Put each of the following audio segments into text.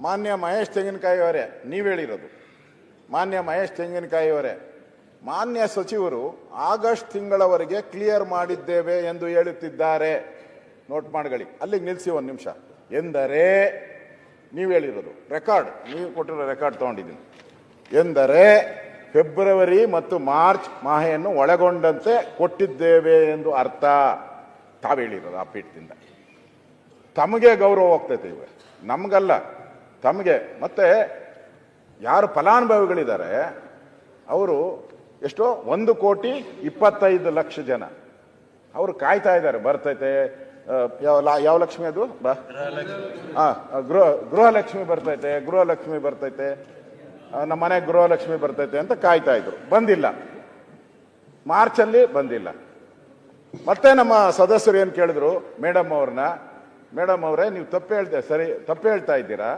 ಮಾನ್ಯ ಮಹೇಶ್ ತೆಂಗಿನಕಾಯಿ ಅವರೇ, ನೀವು ಹೇಳಿರೋದು ಮಾನ್ಯ ಮಹೇಶ್ ತೆಂಗಿನಕಾಯಿ ಅವರೇ, ಮಾನ್ಯ ಸಚಿವರು ಆಗಸ್ಟ್ ತಿಂಗಳವರೆಗೆ ಕ್ಲಿಯರ್ ಮಾಡಿದ್ದೇವೆ ಎಂದು ಹೇಳುತ್ತಿದ್ದಾರೆ. ನೋಟ್ ಮಾಡ್ಕೊಳ್ಳಿ, ಅಲ್ಲಿಗೆ ನಿಲ್ಲಿಸಿ ಒಂದು ನಿಮಿಷ. ಎಂದರೆ ನೀವು ಹೇಳಿರೋದು ರೆಕಾರ್ಡ್, ನೀವು ಕೊಟ್ಟಿರೋ ರೆಕಾರ್ಡ್ ತಗೊಂಡಿದ್ದೀನಿ. ಎಂದರೆ ಫೆಬ್ರವರಿ ಮತ್ತು ಮಾರ್ಚ್ ಮಾಹೆಯನ್ನು ಒಳಗೊಂಡಂತೆ ಕೊಟ್ಟಿದ್ದೇವೆ ಎಂದು ಅರ್ಥ. ತಾವು ಹೇಳಿರೋದು ಆ ಪೀಠದಿಂದ. ತಮಗೆ ಗೌರವ ಹೋಗ್ತೈತೆ ಇವ, ನಮಗಲ್ಲ, ತಮಗೆ. ಮತ್ತೆ ಯಾರು ಫಲಾನುಭವಿಗಳಿದ್ದಾರೆ ಅವರು ಎಷ್ಟೋ 1,25,00,000 ಜನ ಅವರು ಕಾಯ್ತಾ ಇದ್ದಾರೆ. ಬರ್ತೈತೆ ಯಾವ ಲಕ್ಷ್ಮಿ ಅದು ಗೃಹಲಕ್ಷ್ಮಿ ಬರ್ತೈತೆ, ಗೃಹಲಕ್ಷ್ಮಿ ಬರ್ತೈತೆ, ನಮ್ಮ ಮನೆ ಗೃಹಲಕ್ಷ್ಮಿ ಬರ್ತೈತೆ ಅಂತ ಕಾಯ್ತಾ ಇದ್ರು. ಬಂದಿಲ್ಲ, ಮಾರ್ಚಲ್ಲಿ ಬಂದಿಲ್ಲ. ಮತ್ತೆ ನಮ್ಮ ಸದಸ್ಯರು ಏನು ಕೇಳಿದ್ರು ಮೇಡಮ್ ಅವ್ರನ್ನ, ಮೇಡಮ್ ಅವರೇ ನೀವು ತಪ್ಪು ಹೇಳ್ತಾ ಇದ್ದೀರಾ,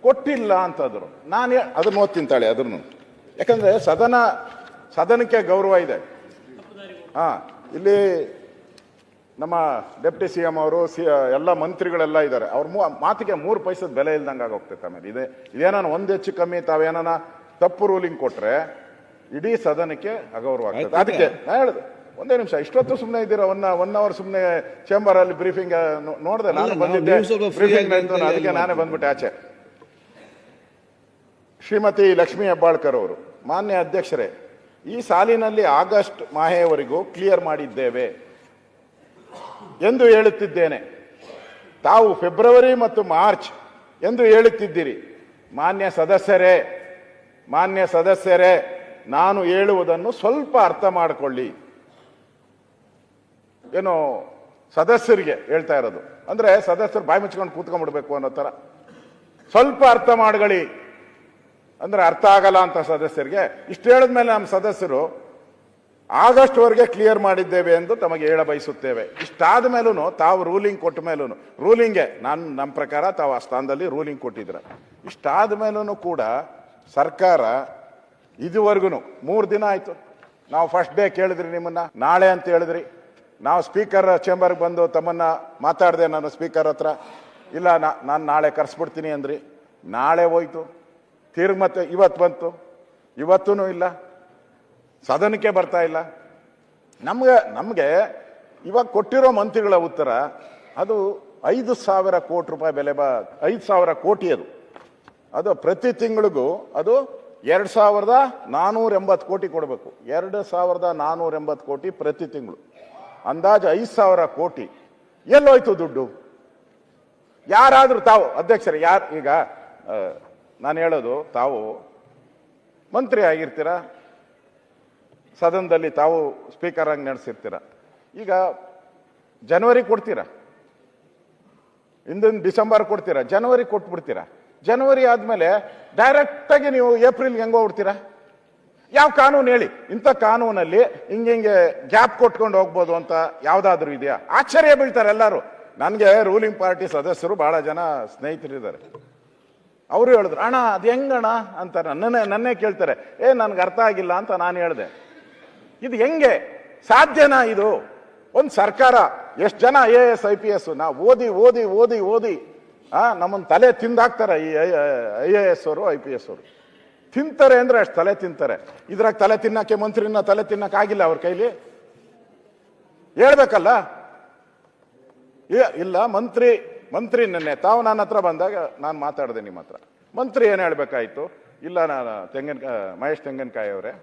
ಕೊಟ್ಟಿಲ್ಲ ಅಂತಂದ್ರು. ನಾನು ಅದನ್ನ ಓದ್ತೀನಿ ತಾಳೆ, ಅದನ್ನು, ಯಾಕಂದ್ರೆ ಸದನಕ್ಕೆ ಗೌರವ ಇದೆ. ಇಲ್ಲಿ ನಮ್ಮ ಡೆಪ್ಟಿ ಸಿ ಎಂ ಅವರು ಎಲ್ಲ ಮಂತ್ರಿಗಳೆಲ್ಲ ಇದ್ದಾರೆ. ಅವ್ರ ಮಾತಿಗೆ 3 ಪೈಸದ ಬೆಲೆ ಇಲ್ದಂಗೆ ಆಗೋಗ್ತೈತೆ. ಆಮೇಲೆ ಇದೇನಾನ ಒಂದು ಹೆಚ್ಚು ಕಮ್ಮಿ ತಾವೇನಾನ ತಪ್ಪು ರೂಲಿಂಗ್ ಕೊಟ್ರೆ ಇಡೀ ಸದನಕ್ಕೆ ಅಗೌರವ ಆಗ್ತದೆ. ಅದಕ್ಕೆ ನಾ ಹೇಳಿದೆ, ಒಂದೇ ನಿಮಿಷ, ಇಷ್ಟೊತ್ತು ಸುಮ್ಮನೆ ಇದ್ದೀರಾ, ಒನ್ ಅವರ್ ಸುಮ್ಮನೆ ಚೇಂಬರ್ ಅಲ್ಲಿ ಬ್ರೀಫಿಂಗ್ ನೋಡಿದೆ. ನಾನು ಬಂದಿದ್ದೆ ಬ್ರೀಫಿಂಗ್, ಅದಕ್ಕೆ ನಾನೇ ಬಂದ್ಬಿಟ್ಟೆ ಆಚೆ. ಶ್ರೀಮತಿ ಲಕ್ಷ್ಮೀ ಹೆಬ್ಬಾಳ್ಕರ್ ಅವರು, ಮಾನ್ಯ ಅಧ್ಯಕ್ಷರೇ, ಈ ಸಾಲಿನಲ್ಲಿ ಆಗಸ್ಟ್ ಮಾಹೆಯವರೆಗೂ ಕ್ಲಿಯರ್ ಮಾಡಿದ್ದೇವೆ ಎಂದು ಹೇಳುತ್ತಿದ್ದೇನೆ. ತಾವು ಫೆಬ್ರವರಿ ಮತ್ತು ಮಾರ್ಚ್ ಎಂದು ಹೇಳುತ್ತಿದ್ದೀರಿ. ಮಾನ್ಯ ಸದಸ್ಯರೇ, ನಾನು ಹೇಳುವುದನ್ನು ಸ್ವಲ್ಪ ಅರ್ಥ ಮಾಡಿಕೊಳ್ಳಿ. ಏನು ಸದಸ್ಯರಿಗೆ ಹೇಳ್ತಾ ಇರೋದು ಅಂದ್ರೆ ಸದಸ್ಯರು ಬಾಯಿ ಮುಚ್ಕೊಂಡು ಕೂತ್ಕೊಂಡ್ಬಿಡ್ಬೇಕು ಅನ್ನೋ ತರ. ಸ್ವಲ್ಪ ಅರ್ಥ ಮಾಡ್ಕೊಳ್ಳಿ ಅಂದ್ರೆ ಅರ್ಥ ಆಗಲ್ಲ ಅಂತ ಸದಸ್ಯರಿಗೆ. ಇಷ್ಟು ಹೇಳಿದ್ಮೇಲೆ ನಮ್ಮ ಸದಸ್ಯರು ಆಗಸ್ಟ್ ವರೆಗೆ ಕ್ಲಿಯರ್ ಮಾಡಿದ್ದೇವೆ ಎಂದು ತಮಗೆ ಹೇಳ ಬಯಸುತ್ತೇವೆ. ಇಷ್ಟಾದ ಮೇಲೂ ತಾವು ರೂಲಿಂಗ್ ಕೊಟ್ಟ ಮೇಲೂ, ರೂಲಿಂಗ್ಗೆ ನಮ್ಮ ಪ್ರಕಾರ ತಾವು ಆ ಸ್ಥಾನದಲ್ಲಿ ರೂಲಿಂಗ್ ಕೊಟ್ಟಿದ್ರ. ಇಷ್ಟಾದ ಮೇಲೂ ಕೂಡ ಸರ್ಕಾರ ಇದುವರೆಗೂ 3 ದಿನ ಆಯ್ತು. ನಾವು ಫಸ್ಟ್ ಡೇ ಕೇಳಿದ್ರಿ ನಿಮ್ಮನ್ನ, ನಾಳೆ ಅಂತ ಹೇಳಿದ್ರಿ. ನಾವು ಸ್ಪೀಕರ್ ಚೇಂಬರ್ಗೆ ಬಂದು ತಮ್ಮನ್ನ ಮಾತಾಡಿದೆ ನಾನು ಸ್ಪೀಕರ್ ಹತ್ರ. ಇಲ್ಲ ನಾನು ನಾಳೆ ಕರೆಸ್ಬಿಡ್ತೀನಿ ಅಂದ್ರಿ. ನಾಳೆ ಹೋಯ್ತು, ತಿರ್ಗಿ ಮತ್ತೆ ಇವತ್ತು ಬಂತು, ಇವತ್ತೂ ಇಲ್ಲ, ಸದನಕ್ಕೆ ಬರ್ತಾ ಇಲ್ಲ. ನಮಗೆ ಇವಾಗ ಕೊಟ್ಟಿರೋ ಮಂತ್ರಿಗಳ ಉತ್ತರ ಅದು 5,000 ಕೋಟಿ ರೂಪಾಯಿ ಬೆಲೆ 5,000 ಕೋಟಿ ಅದು ಪ್ರತಿ ತಿಂಗಳಿಗೂ ಅದು 2,480 ಕೋಟಿ ಕೊಡಬೇಕು. 2,480 ಕೋಟಿ ಪ್ರತಿ ತಿಂಗಳು, ಅಂದಾಜು 5,000 ಕೋಟಿ. ಎಲ್ಲೋಯ್ತು ದುಡ್ಡು? ಯಾರಾದ್ರೂ ತಾವು ಅಧ್ಯಕ್ಷರೇ, ಈಗ ನಾನು ಹೇಳೋದು, ತಾವು ಮಂತ್ರಿ ಆಗಿರ್ತೀರ, ಸದನದಲ್ಲಿ ತಾವು ಸ್ಪೀಕರ್ ಆಗಿ ನಡೆಸಿರ್ತೀರ. ಈಗ ಜನವರಿ ಕೊಡ್ತೀರಾ, ಹಿಂದಿನ ಡಿಸೆಂಬರ್ ಕೊಡ್ತೀರಾ, ಜನವರಿ ಕೊಟ್ಬಿಡ್ತೀರಾ. ಜನವರಿ ಆದ್ಮೇಲೆ ಡೈರೆಕ್ಟ್ ಆಗಿ ನೀವು ಏಪ್ರಿಲ್ಗೆ ಹೆಂಗೋ ಹೋಗ್ಬಿಡ್ತೀರಾ? ಯಾವ ಕಾನೂನು ಹೇಳಿ? ಇಂಥ ಕಾನೂನಲ್ಲಿ ಹಿಂಗೆ ಗ್ಯಾಪ್ ಕೊಟ್ಕೊಂಡು ಹೋಗ್ಬೋದು ಅಂತ ಯಾವ್ದಾದ್ರು ಇದೆಯಾ? ಆಶ್ಚರ್ಯ ಬೀಳ್ತಾರೆ ಎಲ್ಲರೂ. ನನಗೆ ರೂಲಿಂಗ್ ಪಾರ್ಟಿ ಸದಸ್ಯರು ಬಹಳ ಜನ ಸ್ನೇಹಿತರಿದ್ದಾರೆ. ಅವರು ಹೇಳಿದ್ರು, ಅಣ್ಣ ಅದು ಹೆಂಗಣ್ಣ ಅಂತಾರೆ, ನನ್ನೇ ಕೇಳ್ತಾರೆ. ನನ್ಗೆ ಅರ್ಥ ಆಗಿಲ್ಲ ಅಂತ ನಾನು ಹೇಳಿದೆ. ಇದು ಹೆಂಗೆ ಸಾಧ್ಯನಾ? ಇದು ಒಂದು ಸರ್ಕಾರ, ಎಷ್ಟು ಜನ IAS IPS ನಾವು ಓದಿ ನಮ್ಮನ್ನು ತಲೆ ತಿಂದಾಕ್ತಾರೆ. ಈ IAS ಅವರು IPS ಅವರು ತಿಂತಾರೆ ಅಂದ್ರೆ ಅಷ್ಟು ತಲೆ ತಿಂತಾರೆ. ಇದ್ರಾಗ ತಲೆ ತಿನ್ನಕ್ಕೆ ಮಂತ್ರಿನ ತಲೆ ತಿನ್ನಕ್ಕೆ ಆಗಿಲ್ಲ ಅವ್ರ ಕೈಲಿ. ಹೇಳ್ಬೇಕಲ್ಲ. ಇಲ್ಲ, ಮಂತ್ರಿ ನೆನ್ನೆ ತಾವು ನನ್ನ ಹತ್ರ ಬಂದಾಗ ನಾನು ಮಾತಾಡಿದೆ ನಿಮ್ಮ ಹತ್ರ. ಮಂತ್ರಿ ಏನು ಹೇಳ್ಬೇಕಾಯ್ತು? ಇಲ್ಲ, ನಾನು ಮಹೇಶ್ ತೆಂಗಿನಕಾಯಿ ಅವರೇ,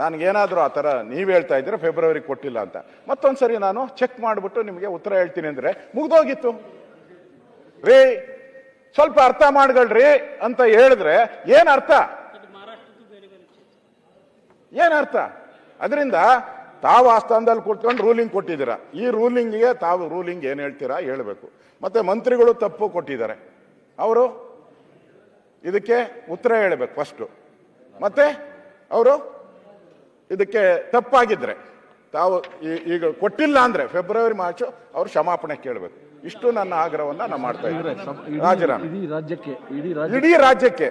ನನಗೇನಾದರೂ ಆ ಥರ ನೀವು ಹೇಳ್ತಾ ಇದ್ರೆ ಫೆಬ್ರವರಿ ಕೊಟ್ಟಿಲ್ಲ ಅಂತ ಮತ್ತೊಂದ್ಸರಿ ನಾನು ಚೆಕ್ ಮಾಡಿಬಿಟ್ಟು ನಿಮಗೆ ಉತ್ತರ ಹೇಳ್ತೀನಿ ಅಂದ್ರೆ ಮುಗ್ದೋಗಿತ್ತು ರೀ. ಸ್ವಲ್ಪ ಅರ್ಥ ಮಾಡ್ಕೊಳ್ರಿ ಅಂತ ಹೇಳಿದ್ರೆ ಏನರ್ಥ? ಅದರಿಂದ ತಾವು ಆ ಸ್ಥಾನದಲ್ಲಿ ಕೂತ್ಕೊಂಡು ರೂಲಿಂಗ್ ಕೊಟ್ಟಿದ್ದೀರಾ. ಈ ರೂಲಿಂಗ್ಗೆ ತಾವು ರೂಲಿಂಗ್ ಏನು ಹೇಳ್ತೀರಾ ಹೇಳಬೇಕು. ಮತ್ತೆ ಮಂತ್ರಿಗಳು ತಪ್ಪು ಕೊಟ್ಟಿದ್ದಾರೆ, ಅವರು ಇದಕ್ಕೆ ಉತ್ತರ ಹೇಳಬೇಕು ಫಸ್ಟು. ಮತ್ತೆ ಅವರು ಇದಕ್ಕೆ ತಪ್ಪಾಗಿದ್ರೆ ತಾವು ಈಗ ಕೊಟ್ಟಿಲ್ಲ ಅಂದ್ರೆ ಫೆಬ್ರವರಿ ಮಾರ್ಚ್ ಅವರು ಕ್ಷಮಾಪಣೆ ಕೇಳಬೇಕು. ಇಷ್ಟು ನನ್ನ ಆಗ್ರಹವನ್ನ ನಾನು ಮಾಡ್ತಾ ಇದ್ದೀನಿ. ರಾಜೀನಾಮೆ ಇಡೀ ರಾಜ್ಯಕ್ಕೆ,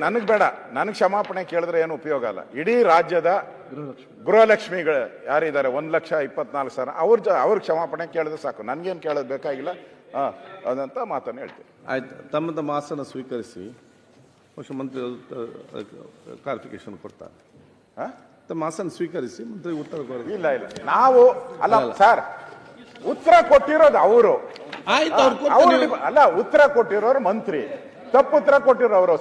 ನನಗ್ ಬೇಡ, ನನಗ್ ಕ್ಷಮಾಪಣೆ ಕೇಳಿದ್ರೆ ಏನು ಉಪಯೋಗ ಅಲ್ಲ. ಇಡೀ ರಾಜ್ಯದ ಗೃಹಲಕ್ಷ್ಮಿಗಳು ಯಾರಿದ್ದಾರೆ 1,24,000 ಅವ್ರಿಗೆ ಕ್ಷಮಾಪಣೆ ಕೇಳಿದ್ರೆ ಸಾಕು. ನನ್ಗೇನು ಕೇಳೋದು ಬೇಕಾಗಿಲ್ಲ. ಅದಂತ ಮಾತನ್ನು ಹೇಳ್ತೀನಿ. ಆಯ್ತು, ತಮ್ಮ ಆಸನ ಸ್ವೀಕರಿಸಿ ಮುಖ್ಯಮಂತ್ರಿ ಕ್ಲಾರಿಫಿಕೇಶನ್ ಕೊಡ್ತಾರೆ. ತಮ್ಮ ಆಸನ ಸ್ವೀಕರಿಸಿ ಮಂತ್ರಿ ಉತ್ತರ ಕೊಡ್ತಾರೆ. ಇಲ್ಲ ನಾವು ಅಲ್ಲ ಸರ್, ಉತ್ತರ ಕೊಟ್ಟಿರೋದು ಅವರು. ಆಯ್ತು, ಅಲ್ಲ, ಉತ್ತರ ಕೊಟ್ಟಿರೋರು ಮಂತ್ರಿ, ತಪ್ಪು ಉತ್ತರ ಕೊಟ್ಟಿರೋರು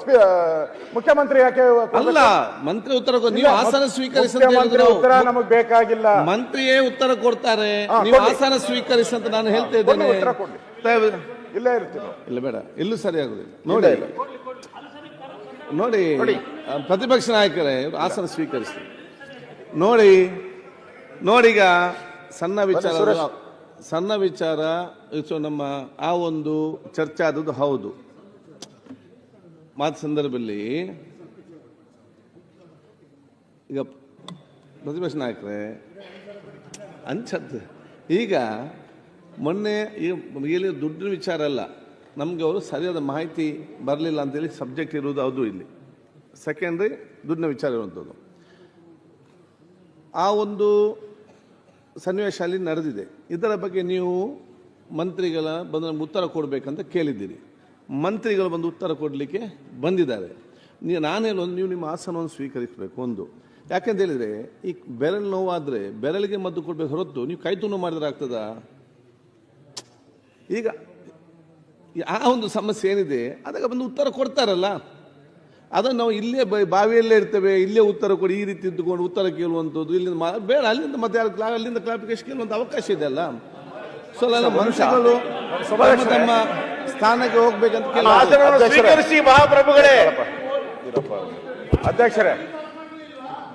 ಮುಖ್ಯಮಂತ್ರಿ ಯಾಕೆ ಅಲ್ಲ? ಮಂತ್ರಿ ಉತ್ತರ ನೀವು ಆಸನ ಸ್ವೀಕರಿಸಿ ಉತ್ತರ ನಮಗೆ ಬೇಕಾಗಿಲ್ಲ, ಮಂತ್ರಿಯೇ ಉತ್ತರ ಕೊಡ್ತಾರೆ. ನೀವು ಆಸನ ಸ್ವೀಕರಿಸಿ ಅಂತ ನಾನು ಹೇಳ್ತಾ ಇದ್ದೇನೆ. ಉತ್ತರ ಕೊಡಿ, ಇಲ್ಲೇ ಇರ್ತೀನಿ. ಇಲ್ಲ ಬೇಡ, ಇಲ್ಲೂ ಸರಿಯಾಗುದಿಲ್ಲ. ನೋಡಿ ಪ್ರತಿಪಕ್ಷ ನಾಯಕರೇ ಆಸನ ಸ್ವೀಕರಿಸಿ. ನೋಡೀಗ ಸಣ್ಣ ವಿಚಾರ ನಮ್ಮ ಆ ಒಂದು ಚರ್ಚೆ ಆದದ್ದು ಹೌದು. ಮಾತು ಸಂದರ್ಭದಲ್ಲಿ ಈಗ ಪ್ರತಿಪಕ್ಷ ನಾಯಕರೇ ಅನ್ಸತ್ತೆ, ಈಗ ಮೊನ್ನೆ ಇಲ್ಲಿ ದುಡ್ಡಿನ ವಿಚಾರ ಅಲ್ಲ, ನಮಗೆ ಅವರು ಸರಿಯಾದ ಮಾಹಿತಿ ಬರಲಿಲ್ಲ ಅಂತೇಳಿ ಸಬ್ಜೆಕ್ಟ್ ಇರುವುದು ಅದು. ಇಲ್ಲಿ ಸೆಕೆಂಡ್ರಿ ದುಡ್ಡಿನ ವಿಚಾರ ಇರುವಂಥದ್ದು. ಆ ಒಂದು ಸನ್ನಿವೇಶ ಅಲ್ಲಿ ನಡೆದಿದೆ. ಇದರ ಬಗ್ಗೆ ನೀವು ಮಂತ್ರಿಗಳ ಬಂದು ಉತ್ತರ ಕೊಡಬೇಕಂತ ಕೇಳಿದ್ದೀರಿ. ಮಂತ್ರಿಗಳು ಬಂದು ಉತ್ತರ ಕೊಡಲಿಕ್ಕೆ ಬಂದಿದ್ದಾರೆ. ನಾನೇನು ನೀವು ನಿಮ್ಮ ಆಸನವನ್ನು ಸ್ವೀಕರಿಸಬೇಕು. ಒಂದು ಯಾಕೆಂತ ಹೇಳಿದರೆ, ಈ ಬೆರಳು ನೋವಾದರೆ ಬೆರಳಿಗೆ ಮದ್ದು ಕೊಡಬೇಕು ಹೊರತು ನೀವು ಕೈ ತುಂಡು ಮಾಡಿದ್ರೆ ಆಗ್ತದ? ಈಗ ಆ ಒಂದು ಸಮಸ್ಯೆ ಏನಿದೆ ಅದಕ್ಕೆ ಬಂದು ಉತ್ತರ ಕೊಡ್ತಾರಲ್ಲ, ಅದನ್ನು ನಾವು ಇಲ್ಲೇ ಬಾವಿಯಲ್ಲೇ ಇರ್ತೇವೆ, ಇಲ್ಲೇ ಉತ್ತರ ಕೊಡಿ ಈ ರೀತಿ ಇದ್ದುಕೊಂಡು ಉತ್ತರ ಕೇಳುವಂಥದ್ದು ಇಲ್ಲಿಂದ ಬೇಡ, ಅಲ್ಲಿಂದ ಮತ್ತೆ ಅಲ್ಲಿಂದ ಕ್ಲಾರಿಫಿಕೇಶನ್ ಕೇಳುವಂಥ ಅವಕಾಶ ಇದೆ ಅಲ್ಲ. ಸೊ ಮನುಷ್ಯಗಳು ತಮ್ಮ ಸ್ಥಾನಕ್ಕೆ ಹೋಗ್ಬೇಕಂತ ಸ್ವೀಕರಿಸಿ. ಮಹಾಪ್ರಭುಗಳೇ, ಅಧ್ಯಕ್ಷರೇ,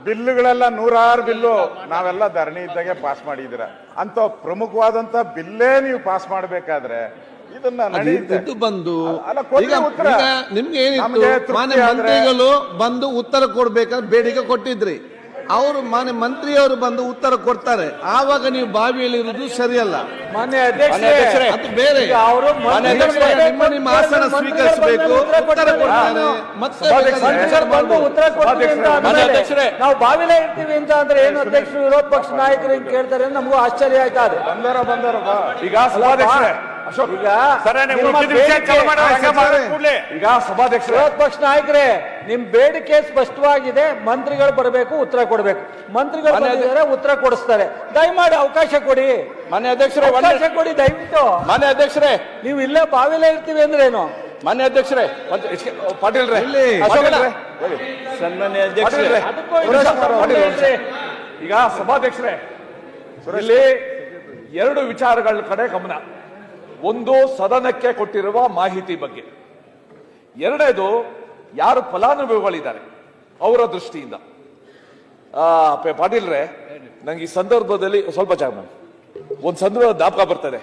ಬಿಲ್ಲುಗಳೆಲ್ಲ 106 ಬಿಲ್ಲು ನಾವೆಲ್ಲ ಧರಣಿ ಇದ್ದಾಗೆ ಪಾಸ್ ಮಾಡಿದ್ದೀರ. ಅಂತ ಪ್ರಮುಖವಾದಂತ ಬಿಲ್ಲೇ ನೀವು ಪಾಸ್ ಮಾಡಬೇಕಾದ್ರೆ ಇದನ್ನ ಬಂದು ನಿಮ್ಗೆ ಏನಿತ್ತು, ಮಾನ್ಯ ಮಂತ್ರಿಗಳು ಬಂದು ಉತ್ತರ ಕೊಡ್ಬೇಕಂತ ಬೇಡಿಕೆ ಕೊಟ್ಟಿದ್ರಿ. ಅವರು ಮಾನ್ಯ ಮಂತ್ರಿಯವರು ಬಂದು ಉತ್ತರ ಕೊಡ್ತಾರೆ, ಆವಾಗ ನೀವು ಬಾವಿಯಲ್ಲಿ ಇರುವುದು ಸರಿಯಲ್ಲ. ಮಾನ್ಯ ಅಧ್ಯಕ್ಷರೇ, ಅದು ಬೇರೆ. ನಿಮ್ಮ ಆಸನ ಸ್ವೀಕರಿಸಬೇಕು, ಉತ್ತರ ಕೊಡ್ತಾರೆ. ಮತ್ತೆ ನಾವು ಬಾವಿಲೇ ಇರ್ತೀವಿ ಅಂತ ಅಂದ್ರೆ ಏನು ಅಧ್ಯಕ್ಷರು ವಿರೋಧ ಪಕ್ಷ ನಾಯಕರು ಹಿಂಗ್ ಕೇಳ್ತಾರೆ ನಮಗೂ ಆಶ್ಚರ್ಯ ಆಯ್ತಾ. ಈಗ ಸಭಾಧ್ಯಕ್ಷರೇ, ಈಗ ಸಭಾಧ್ಯಕ್ಷರು ವಿರೋಧ ಪಕ್ಷ ನಾಯಕರೇ, ನಿಮ್ ಬೇಡಿಕೆ ಸ್ಪಷ್ಟವಾಗಿದೆ. ಮಂತ್ರಿಗಳು ಬರಬೇಕು, ಉತ್ತರ ಕೊಡಬೇಕು. ಮಂತ್ರಿಗಳು ಬಂದಿದ್ದಾರೆ, ಉತ್ತರ ಕೊಡಿಸ್ತಾರೆ. ದಯಮಾಡಿ ಅವಕಾಶ ಕೊಡಿ. ಮಾನ್ಯ ಅಧ್ಯಕ್ಷರೇ, ಅವಕಾಶ ಕೊಡಿ ದಯವಿಟ್ಟು. ಮಾನ್ಯ ಅಧ್ಯಕ್ಷರೇ, ನೀವು ಇಲ್ಲೇ ಬಾವಿಲೇ ಇರ್ತೀವಿ ಅಂದ್ರೆ ಏನು? ಮಾನ್ಯ ಅಧ್ಯಕ್ಷರೇ, ಪಾಟೀಲ್ ಸನ್ಮಾನ್ಯ ಅಧ್ಯಕ್ಷರೇ, ಈಗ ಸಭಾಧ್ಯಕ್ಷರೇ, ಇಲ್ಲಿ 2 ವಿಚಾರಗಳ ಕಡೆ ಗಮನ. ಒಂದು, ಸದನಕ್ಕೆ ಕೊಟ್ಟಿರುವ ಮಾಹಿತಿ ಬಗ್ಗೆ. ಎರಡನೇದು, ಯಾರು ಫಲಾನುಭವಿಗಳಿದ್ದಾರೆ ಅವರ ದೃಷ್ಟಿಯಿಂದ. ಪಾಟೀಲ್ರೆ, ನಂಗೆ ಈ ಸಂದರ್ಭದಲ್ಲಿ ಸ್ವಲ್ಪ ಜಾಗ ಒಂದು ಸಂದರ್ಭ ಜ್ಞಾಪಕ ಬರ್ತದೆ.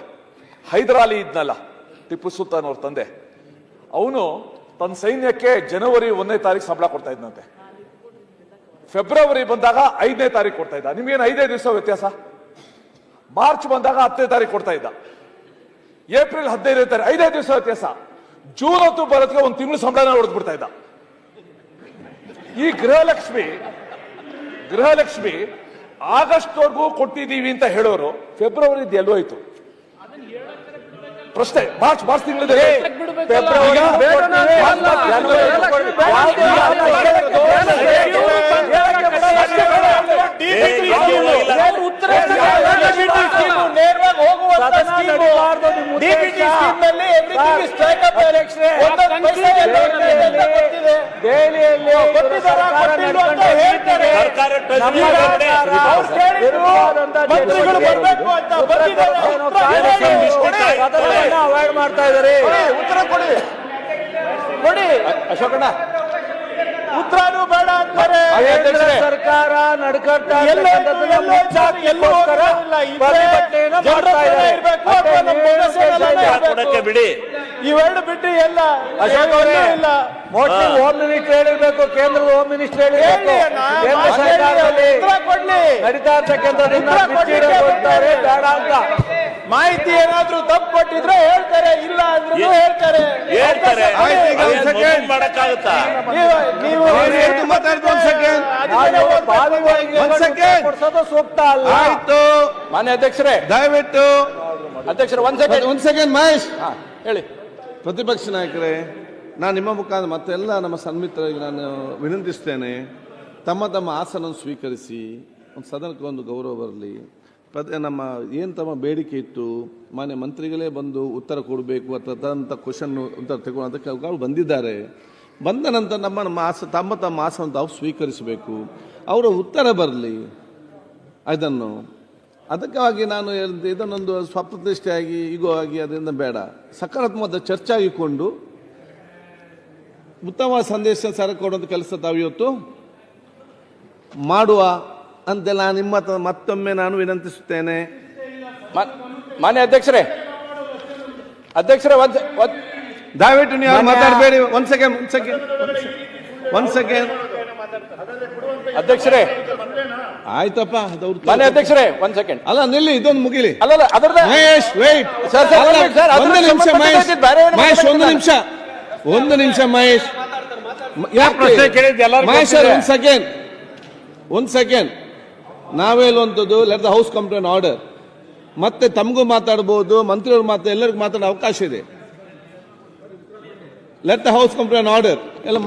ಹೈದರಾಲಿ ಇದ್ನಲ್ಲ, ಟಿಪ್ಪು ಸುಲ್ತಾನ್ ಅವ್ರ ತಂದೆ, ಅವನು ತನ್ನ ಸೈನ್ಯಕ್ಕೆ ಜನವರಿ 1ನೇ ತಾರೀಕು ಸಂಬಳ ಕೊಡ್ತಾ ಇದ್ದಂತೆ. ಫೆಬ್ರವರಿ ಬಂದಾಗ 5ನೇ ತಾರೀಕು ಕೊಡ್ತಾ ಇದ್ದ. ನಿಮ್ಗೇನು 5 ದಿವಸ ವ್ಯತ್ಯಾಸ? ಮಾರ್ಚ್ ಬಂದಾಗ 10ನೇ ತಾರೀಕು ಕೊಡ್ತಾ ಇದ್ದ. ಏಪ್ರಿಲ್ 15ನೇ ತಾರೀಕು 5 ದಿವಸ ವ್ಯತ್ಯಾಸ. ಜೂನ್ 10 ಬರೋದಕ್ಕೆ 1 ತಿಂಗಳು ಸಂಬಳನ ಹೊಡೆದು ಬಿಡ್ತಾ ಇದ್ದ. ಈ ಗೃಹಲಕ್ಷ್ಮಿ ಆಗಸ್ಟ್ವರೆಗೂ ಕೊಟ್ಟಿದ್ದೀವಿ ಅಂತ ಹೇಳೋರು ಫೆಬ್ರವರಿ ಎಲ್ಲೋ ಆಯ್ತು ಪ್ರಶ್ನೆ. ಮಾರ್ಚ್ ತಿಂಗಳಲ್ಲಿ ಅವಾಯ್ಡ್ ಮಾಡ್ತಾ ಇದ್ದಾರೆ. ಉತ್ತರ ಕೊಡಿ ಅಶೋಕಣ್ಣ. ಉತ್ತರನೂ ಬೇಡ ಅಂತಾರೆ. ಸರ್ಕಾರ ನಡ್ಕಟ್ಟ ಬಿಡಿ. ಇವೆರಡು ಬಿಟ್ಟು ಎಲ್ಲ ಇಲ್ಲ. ಮೋಸ್ಟ್ಲಿ ಹೋಮ್ ಮಿನಿಸ್ಟರ್ ಹೇಳಿರ್ಬೇಕು, ಕೇಂದ್ರದ ಹೋಮ್ ಮಿನಿಸ್ಟರ್ ಹೇಳಿರ್ಬೇಕು. ಕೇಂದ್ರ ಸರ್ಕಾರದಲ್ಲಿ ನಡೀತಾ ಇರ್ತಕ್ಕಂಥದ್ದನ್ನ ಬೇಡ ಅಂತ ಮಾಹಿತಿ ಏನಾದ್ರೂ ತಪ್ಪು ಕೊಟ್ಟಿದ್ರೆ ಹೇಳ್ತಾರೆ, ಇಲ್ಲ ಅಂದ್ರೂ ಹೇಳ್ತಾರೆ. ಮಾಡ್ತಾರೆ ಆಯ್ತು, ಈಗ ಒಂದ್ second. ಮಾಡಕ್ಕಾಗುತ್ತಾ? ನೀವು ಎಷ್ಟು ಮಾತಾಡ್ತು ಒಂದ್ ಸೆಕೆಂಡ್ ಒಂದ್ ಸೆಕೆಂಡ್ ಕೊಡ್ಸೋದು ಸೂಕ್ತ ಅಲ್ಲ. ಆಯ್ತು ಮಾನ್ಯ ಅಧ್ಯಕ್ಷರೇ, ದಯವಿಟ್ಟು ಅಧ್ಯಕ್ಷರೇ ಒಂದ್ ಸೆಕೆಂಡ್ ಒಂದ್ ಸೆಕೆಂಡ್ ಮಹೇಶ್ ಹೇಳಿ. ಪ್ರತಿಪಕ್ಷ ನಾಯಕರೇ, ನಾನು ನಿಮ್ಮ ಮುಖಾಂತರ ಮತ್ತೆಲ್ಲ ನಮ್ಮ ಸನ್ಮಿತ್ರರಿಗೆ ನಾನು ವಿನಂತಿಸ್ತೇನೆ, ತಮ್ಮ ತಮ್ಮ ಆಸನ ಸ್ವೀಕರಿಸಿ ಒಂದು ಸದನಕ್ಕೆ ಒಂದು ಗೌರವ ಬರಲಿ. ನಮ್ಮ ಏನು ತಮ್ಮ ಬೇಡಿಕೆ ಇತ್ತು, ಮಾನ್ಯ ಮಂತ್ರಿಗಳೇ ಬಂದು ಉತ್ತರ ಕೊಡಬೇಕು ಅಥವಾ ಕ್ವಶನ್ ಉತ್ತರ ತಗೊಳ್ಳೋಂಥ ಕೆಲವು ಬಂದಿದ್ದಾರೆ. ಬಂದ ನಂತರ ತಮ್ಮ ತಮ್ಮ ಆಸನ ತಾವು ಸ್ವೀಕರಿಸಬೇಕು, ಅವರ ಉತ್ತರ ಬರಲಿ. ಅದನ್ನು ಅದಕ್ಕಾಗಿ ನಾನು ಇದನ್ನೊಂದು ಸ್ವಪ್ರತಿಷ್ಠೆಯಾಗಿ ಈಗೋ ಆಗಿ ಅದರಿಂದ ಬೇಡ, ಸಕಾರಾತ್ಮಕ ಚರ್ಚೆ ಆಗಿಕೊಂಡು ಉತ್ತಮ ಸಂದೇಶ ಸರ ಕೊಡುವಂಥ ಕೆಲಸ ತಾವು ಇವತ್ತು ಮಾಡುವ ಅಂತೆಲ್ಲ ನಿಮ್ಮ ಮತ್ತೊಮ್ಮೆ ನಾನು ವಿನಂತಿಸುತ್ತೇನೆ. ಮಾನ್ಯ ಅಧ್ಯಕ್ಷರೇ, ದಯವಿಟ್ಟು ನೀವು ಮಾತಾಡಬೇಡಿ. ಒಂದ್ ಸೆಕೆಂಡ್ ಅಧ್ಯಕ್ಷರೇ, ಆಯ್ತಪ್ಪ. ಮಾನ್ಯ ಅಧ್ಯಕ್ಷರೇ ಒಂದ್ ಸೆಕೆಂಡ್. ಅಲ್ಲ ನಿಲ್ಲಿ, ಇದೊಂದು ಮುಗಿಲಿ. ಅಲ್ಲ ಅದರದ ಮಹೇಶ್ ವೇಟ್, ಒಂದು ನಿಮಿಷ ಮಹೇಶ್, ಒಂದು ನಿಮಿಷ ಮಹೇಶ್, ಮಹೇಶ್ ಒಂದ್ ಸೆಕೆಂಡ್. ನಾವೇ ಹೇಳುವಂಥದ್ದು let the house come to an order. ಮತ್ತೆ ತಮಗೂ ಮಾತಾಡಬಹುದು, ಮಂತ್ರಿಯವ್ರು ಎಲ್ಲರಿಗೂ ಮಾತಾಡೋ ಅವಕಾಶ ಇದೆ. Let the house come to an order ಎಲ್ಲ